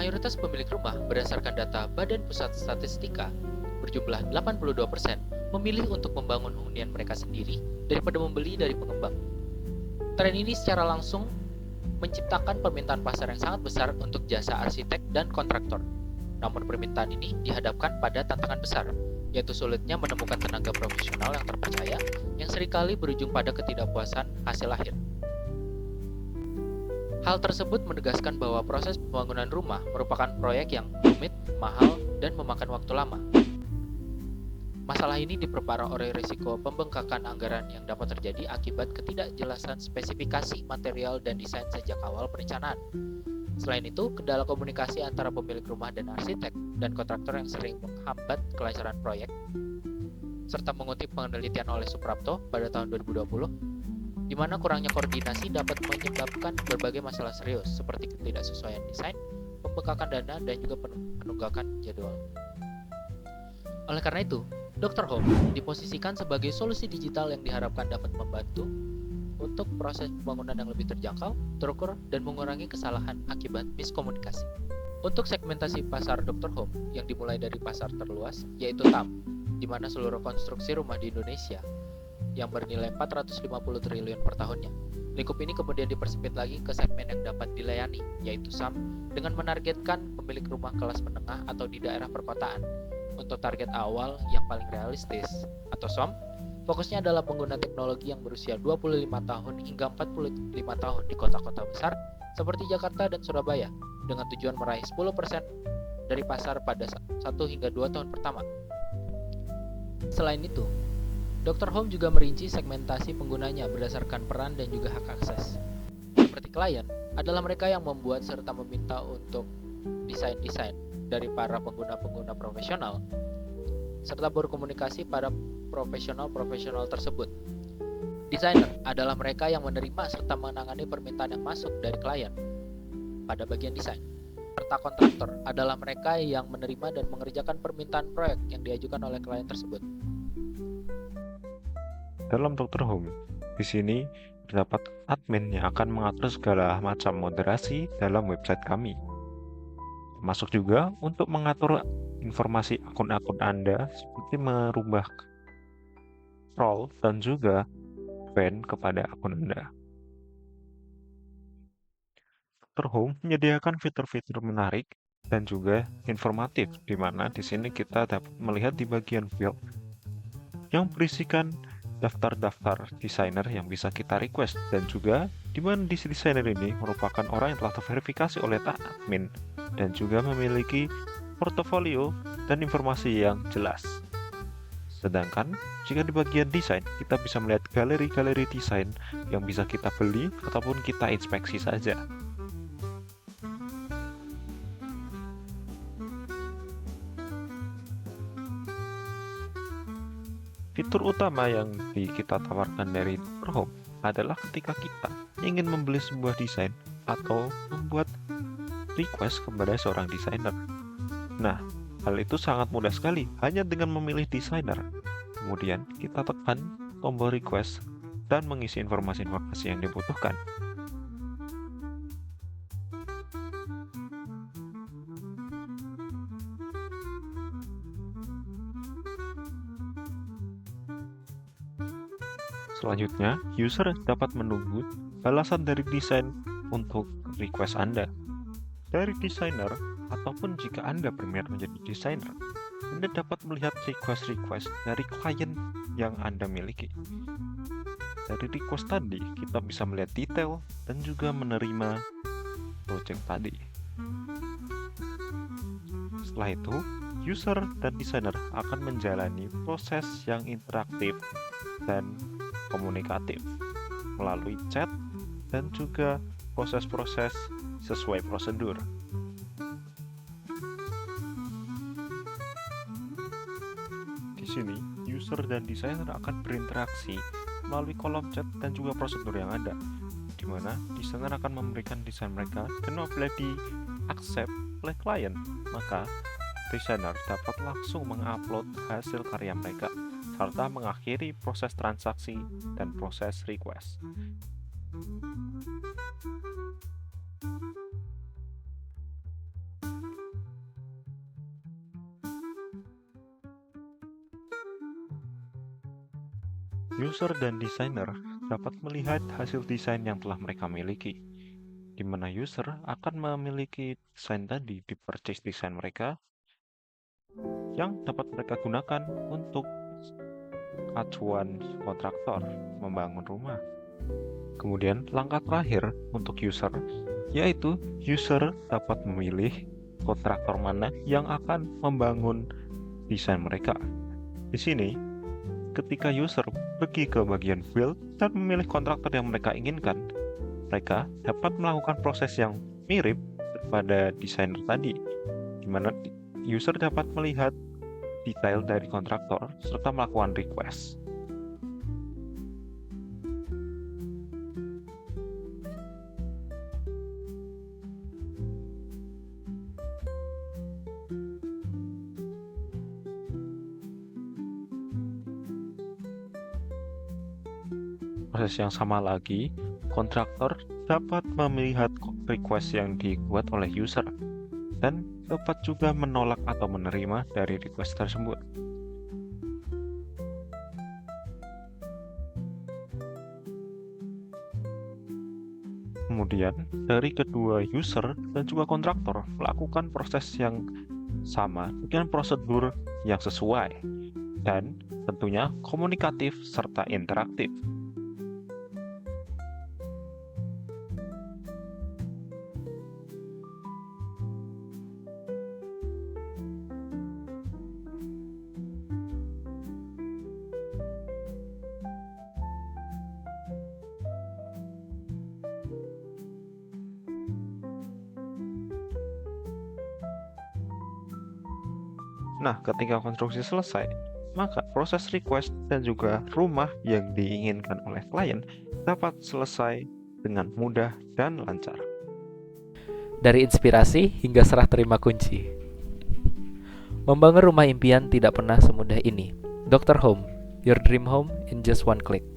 Mayoritas pemilik rumah berdasarkan data Badan Pusat Statistika berjumlah 82% memilih untuk membangun hunian mereka sendiri daripada membeli dari pengembang. Tren ini secara langsung menciptakan permintaan pasar yang sangat besar untuk jasa arsitek dan kontraktor. Namun permintaan ini dihadapkan pada tantangan besar, yaitu sulitnya menemukan tenaga profesional yang terpercaya yang seringkali berujung pada ketidakpuasan hasil akhir. Hal tersebut menegaskan bahwa proses pembangunan rumah merupakan proyek yang rumit, mahal, dan memakan waktu lama. Masalah ini diperparah oleh risiko pembengkakan anggaran yang dapat terjadi akibat ketidakjelasan spesifikasi material dan desain sejak awal perencanaan. Selain itu, kendala komunikasi antara pemilik rumah dan arsitek dan kontraktor yang sering menghambat kelancaran proyek, serta mengutip penelitian oleh Suprapto pada tahun 2020, di mana kurangnya koordinasi dapat menyebabkan berbagai masalah serius seperti ketidaksesuaian desain, pembengkakan dana, dan juga penunggakan jadwal. Oleh karena itu, Dr. Home diposisikan sebagai solusi digital yang diharapkan dapat membantu untuk proses pembangunan yang lebih terjangkau, terukur, dan mengurangi kesalahan akibat miskomunikasi. Untuk segmentasi pasar Dr. Home yang dimulai dari pasar terluas, yaitu TAM, di mana seluruh konstruksi rumah di Indonesia yang bernilai 450 triliun per tahunnya. Lingkup ini kemudian dipersempit lagi ke segmen yang dapat dilayani, yaitu SAM, dengan menargetkan pemilik rumah kelas menengah atau di daerah perkotaan. Untuk target awal yang paling realistis, atau SOM, fokusnya adalah pengguna teknologi yang berusia 25 tahun hingga 45 tahun di kota-kota besar seperti Jakarta dan Surabaya, dengan tujuan meraih 10% dari pasar pada 1 hingga 2 tahun pertama. Selain itu, Dr. Home juga merinci segmentasi penggunanya berdasarkan peran dan juga hak akses. Seperti klien, adalah mereka yang membuat serta meminta untuk desain-desain dari para pengguna-pengguna profesional, serta berkomunikasi pada profesional-profesional tersebut. Desainer adalah mereka yang menerima serta menangani permintaan yang masuk dari klien pada bagian desain. Serta kontraktor adalah mereka yang menerima dan mengerjakan permintaan proyek yang diajukan oleh klien tersebut. Dalam Dr. Home, di sini terdapat admin yang akan mengatur segala macam moderasi dalam website kami. Masuk juga untuk mengatur informasi akun-akun Anda seperti merubah role dan juga ban kepada akun Anda. Dr. Home menyediakan fitur-fitur menarik dan juga informatif, di mana di sini kita dapat melihat di bagian field yang berisikan daftar-daftar desainer yang bisa kita request, dan juga di mana desainer ini merupakan orang yang telah terverifikasi oleh admin dan juga memiliki portofolio dan informasi yang jelas. Sedangkan jika di bagian desain, kita bisa melihat galeri-galeri desain yang bisa kita beli ataupun kita inspeksi saja. Fitur utama yang kita tawarkan dari Dr. Home adalah ketika kita ingin membeli sebuah desain atau membuat request kepada seorang desainer. Nah, hal itu sangat mudah sekali, hanya dengan memilih desainer. Kemudian kita tekan tombol request dan mengisi informasi-informasi yang dibutuhkan. Selanjutnya, user dapat menunggu balasan dari desain untuk request Anda. Dari desainer, ataupun jika Anda berminat menjadi desainer, Anda dapat melihat request-request dari klien yang Anda miliki. Dari request tadi, kita bisa melihat detail dan juga menerima project tadi. Setelah itu, user dan desainer akan menjalani proses yang interaktif dan komunikatif melalui chat dan juga proses-proses sesuai prosedur. Di sini, user dan desainer akan berinteraksi melalui kolom chat dan juga prosedur yang ada, di mana desainer akan memberikan desain mereka dan apabila di-accept oleh klien, maka desainer dapat langsung mengupload hasil karya mereka serta mengakhiri proses transaksi dan proses request. User dan desainer dapat melihat hasil desain yang telah mereka miliki, di mana user akan memiliki desain tadi di purchase desain mereka yang dapat mereka gunakan untuk acuan kontraktor membangun rumah. Kemudian langkah terakhir untuk user, yaitu user dapat memilih kontraktor mana yang akan membangun desain mereka. Di sini, ketika user pergi ke bagian field dan memilih kontraktor yang mereka inginkan, mereka dapat melakukan proses yang mirip pada desainer tadi, di mana user dapat melihat detail dari kontraktor serta melakukan request. Proses yang sama lagi, kontraktor dapat melihat request yang dibuat oleh user dan dapat juga menolak atau menerima dari request tersebut. Kemudian, dari kedua user dan juga kontraktor melakukan proses yang sama dengan prosedur yang sesuai dan tentunya komunikatif serta interaktif. Nah, ketika konstruksi selesai, maka proses request dan juga rumah yang diinginkan oleh klien dapat selesai dengan mudah dan lancar. Dari inspirasi hingga serah terima kunci. Membangun rumah impian tidak pernah semudah ini. Dr. Home, your dream home in just one click.